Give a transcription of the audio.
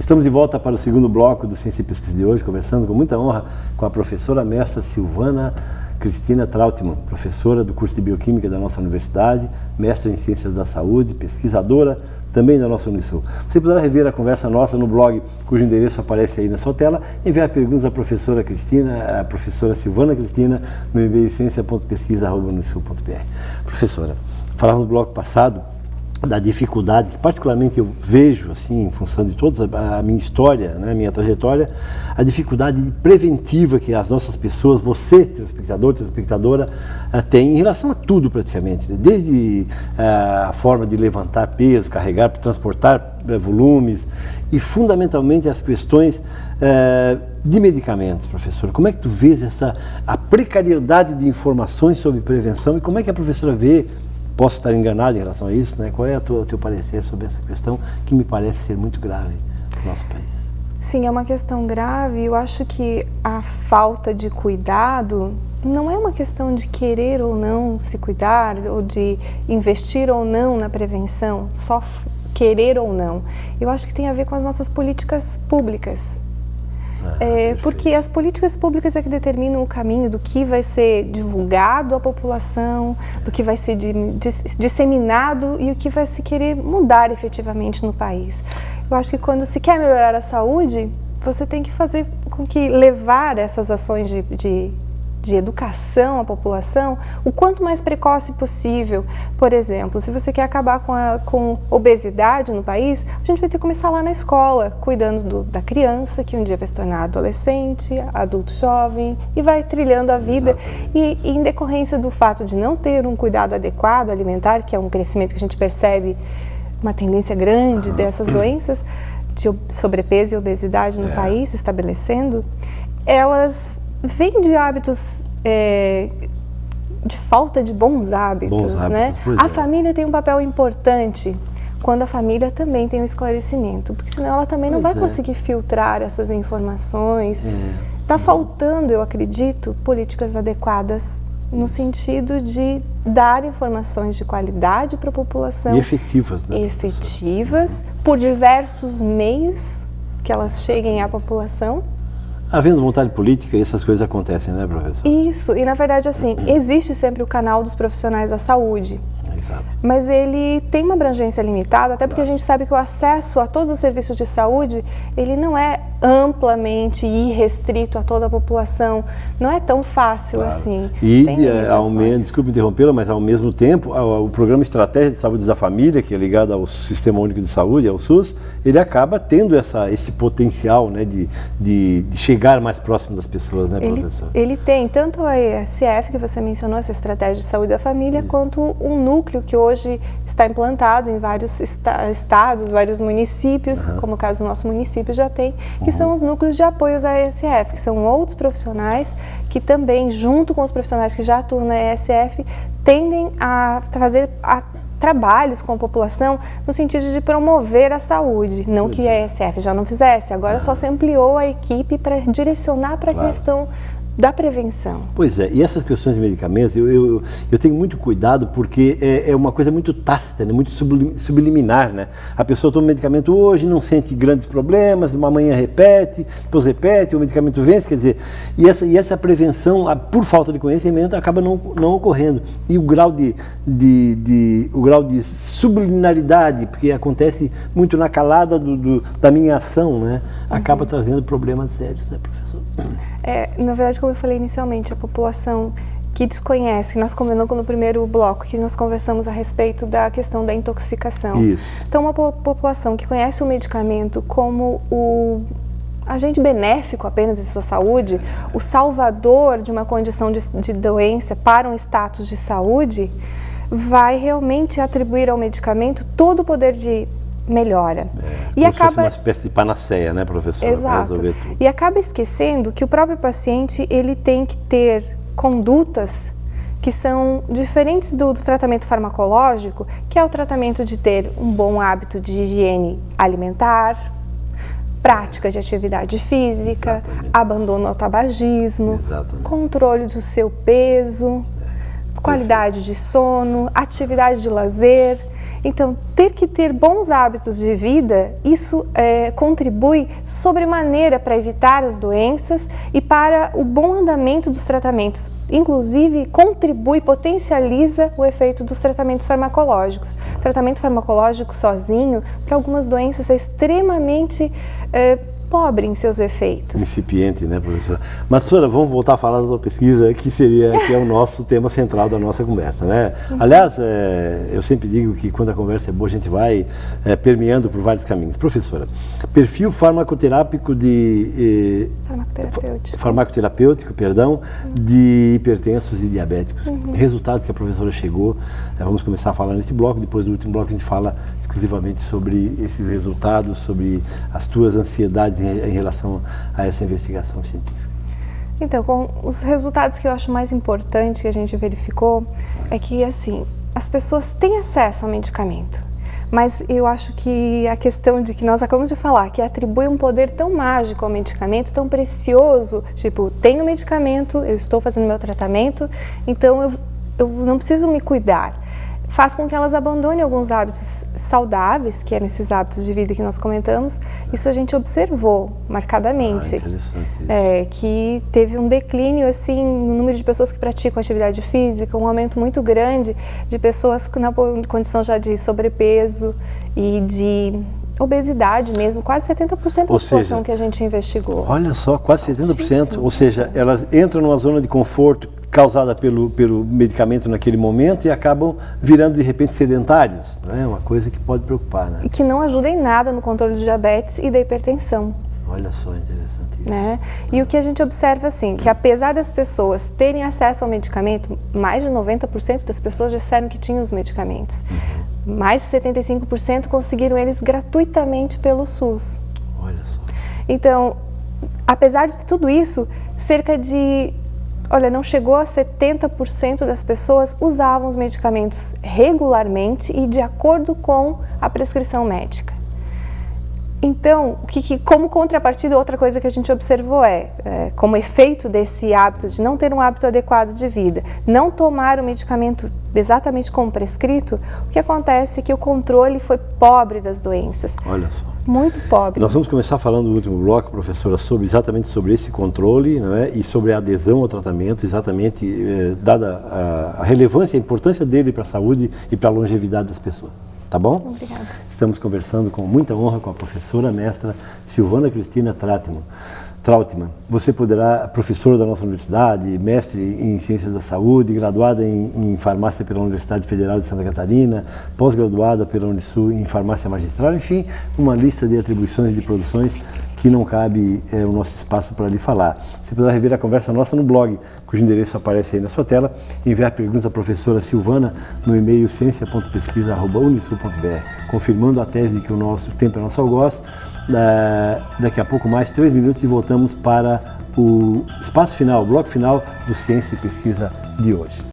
Estamos de volta para o segundo bloco do Ciência e Pesquisa de hoje, conversando com muita honra com a professora mestra Silvana Cristina Trautmann, professora do curso de Bioquímica da nossa universidade, mestra em Ciências da Saúde, pesquisadora também da nossa Unisul. Você poderá rever a conversa nossa no blog, cujo endereço aparece aí na sua tela, e enviar perguntas à professora Cristina, a professora Silvana Cristina, no e-mail ciência.pesquisa@unisul.br. Professora, falamos no bloco passado da dificuldade que particularmente eu vejo, assim, em função de toda a minha história, né, a minha trajetória, a dificuldade preventiva que as nossas pessoas, você, telespectador, telespectadora, tem em relação a tudo praticamente, desde a forma de levantar peso, carregar, transportar volumes e fundamentalmente as questões de medicamentos, professor. Como é que tu vês a precariedade de informações sobre prevenção e como é que a professora vê? Posso estar enganado em relação a isso, né? Qual é o teu parecer sobre essa questão que me parece ser muito grave no nosso país? Sim, é uma questão grave. Eu acho que a falta de cuidado não é uma questão de querer ou não se cuidar, ou de investir ou não na prevenção, só querer ou não. Eu acho que tem a ver com as nossas políticas públicas. Porque as políticas públicas é que determinam o caminho do que vai ser divulgado à população, do que vai ser disseminado e o que vai se querer mudar efetivamente no país. Eu acho que quando se quer melhorar a saúde, você tem que fazer com que levar essas ações de educação à população o quanto mais precoce possível. Por exemplo, se você quer acabar com obesidade no país, a gente vai ter que começar lá na escola, cuidando da criança, que um dia vai se tornar adolescente, adulto jovem, e vai trilhando a vida. E em decorrência do fato de não ter um cuidado adequado alimentar, que é um crescimento que a gente percebe, uma tendência grande dessas doenças, de sobrepeso e obesidade no país, se estabelecendo, elas vem de hábitos, de falta de bons hábitos, né? A família tem um papel importante quando a família também tem um esclarecimento, porque senão ela também não vai conseguir filtrar essas informações. Está faltando, eu acredito, políticas adequadas no sentido de dar informações de qualidade para a população. E efetivas, né? Efetivas, por diversos meios que elas cheguem à população. Havendo vontade política, essas coisas acontecem, né, professor? Isso, e na verdade, assim, existe sempre o canal dos profissionais da saúde, mas ele tem uma abrangência limitada, até porque a gente sabe que o acesso a todos os serviços de saúde, ele não é amplamente e restrito a toda a população, não é tão fácil assim. E, desculpe interrompê-la, mas ao mesmo tempo, o Programa Estratégia de Saúde da Família, que é ligado ao Sistema Único de Saúde, ao SUS, ele acaba tendo esse potencial, né, de chegar mais próximo das pessoas, né, professor? Ele tem tanto a ESF, que você mencionou, essa Estratégia de Saúde da Família, quanto um núcleo que hoje está implantado em vários estados, vários municípios, como o caso do nosso município já tem, que são os núcleos de apoios à ESF, que são outros profissionais que também, junto com os profissionais que já atuam na ESF, tendem a fazer trabalhos com a população no sentido de promover a saúde, não que a ESF já não fizesse, agora só se ampliou a equipe para direcionar para a questão da prevenção. Pois é, e essas questões de medicamentos, eu tenho muito cuidado porque é uma coisa muito tácita, né? Muito subliminar, né? A pessoa toma um medicamento hoje, não sente grandes problemas, uma manhã repete, depois repete, o medicamento vence, quer dizer, e essa prevenção, por falta de conhecimento, acaba não ocorrendo. E o grau de subliminaridade, porque acontece muito na calada da minha ação, né? Acaba trazendo problemas sérios, né, professor? Na verdade, como eu falei inicialmente, a população que desconhece, nós conversamos no primeiro bloco, que nós conversamos a respeito da questão da intoxicação. Isso. Então, uma população que conhece o medicamento como o agente benéfico apenas de sua saúde, o salvador de uma condição de doença para um status de saúde, vai realmente atribuir ao medicamento todo o poder de melhora. E acaba uma espécie de panaceia, né, professor? Exato. E acaba esquecendo que o próprio paciente, ele tem que ter condutas que são diferentes do tratamento farmacológico, que é o tratamento de ter um bom hábito de higiene alimentar, prática de atividade física, abandono ao tabagismo, controle do seu peso, qualidade de sono, atividade de lazer. Então, ter que ter bons hábitos de vida, isso contribui sobremaneira para evitar as doenças e para o bom andamento dos tratamentos. Inclusive, contribui, potencializa o efeito dos tratamentos farmacológicos. O tratamento farmacológico sozinho, para algumas doenças, é extremamente pobre em seus efeitos. Incipiente, né, professora? Mas, professora, vamos voltar a falar da sua pesquisa, que é o nosso tema central da nossa conversa, né? Aliás, eu sempre digo que quando a conversa é boa, a gente vai permeando por vários caminhos. Professora, perfil farmacoterápico de... farmacoterapêutico, de hipertensos e diabéticos. Resultados que a professora chegou, vamos começar a falar nesse bloco, depois do último bloco a gente fala exclusivamente sobre esses resultados, sobre as tuas ansiedades em relação a essa investigação científica. Então, com os resultados que eu acho mais importante que a gente verificou é que, assim, as pessoas têm acesso ao medicamento, mas eu acho que a questão de que nós acabamos de falar, que atribui um poder tão mágico ao medicamento, tão precioso, tipo, tenho medicamento, eu estou fazendo meu tratamento, então eu não preciso me cuidar. Faz com que elas abandonem alguns hábitos saudáveis, que eram esses hábitos de vida que nós comentamos. Isso a gente observou marcadamente, que teve um declínio assim, no número de pessoas que praticam atividade física, um aumento muito grande de pessoas na condição já de sobrepeso e de obesidade mesmo, quase 70% da população que a gente investigou. Olha só, quase 70%, ou seja, elas entram numa zona de conforto causada pelo medicamento naquele momento e acabam virando de repente sedentários, né? Uma coisa que pode preocupar, né? E que não ajuda em nada no controle do diabetes e da hipertensão. Olha só, interessante isso. Né? E o que a gente observa assim, que apesar das pessoas terem acesso ao medicamento, mais de 90% das pessoas disseram que tinham os medicamentos. Mais de 75% conseguiram eles gratuitamente pelo SUS. Olha só. Então, apesar de tudo isso, cerca de... Olha, não chegou a 70% das pessoas usavam os medicamentos regularmente e de acordo com a prescrição médica. Então, como contrapartida, outra coisa que a gente observou como efeito desse hábito de não ter um hábito adequado de vida, não tomar o medicamento exatamente como prescrito, o que acontece é que o controle foi pobre das doenças. Olha só. Muito pobre. Nós vamos começar falando no último bloco, professora, exatamente sobre esse controle, não é? E sobre a adesão ao tratamento, exatamente dada a relevância e a importância dele para a saúde e para a longevidade das pessoas. Tá bom? Obrigada. Estamos conversando com muita honra com a professora mestra Silvana Cristina Trautmann. Você poderá, professora da nossa universidade, mestre em Ciências da Saúde, graduada em Farmácia pela Universidade Federal de Santa Catarina, pós-graduada pela Unisul em Farmácia Magistral, enfim, uma lista de atribuições e de produções que não cabe o nosso espaço para lhe falar. Você poderá rever a conversa nossa no blog, cujo endereço aparece aí na sua tela, e enviar perguntas à professora Silvana no e-mail ciência.pesquisa@unisul.br, confirmando a tese que o nosso tempo é nosso algoz. Daqui a pouco mais 3 minutos e voltamos para o espaço final, o bloco final do Ciência e Pesquisa de hoje.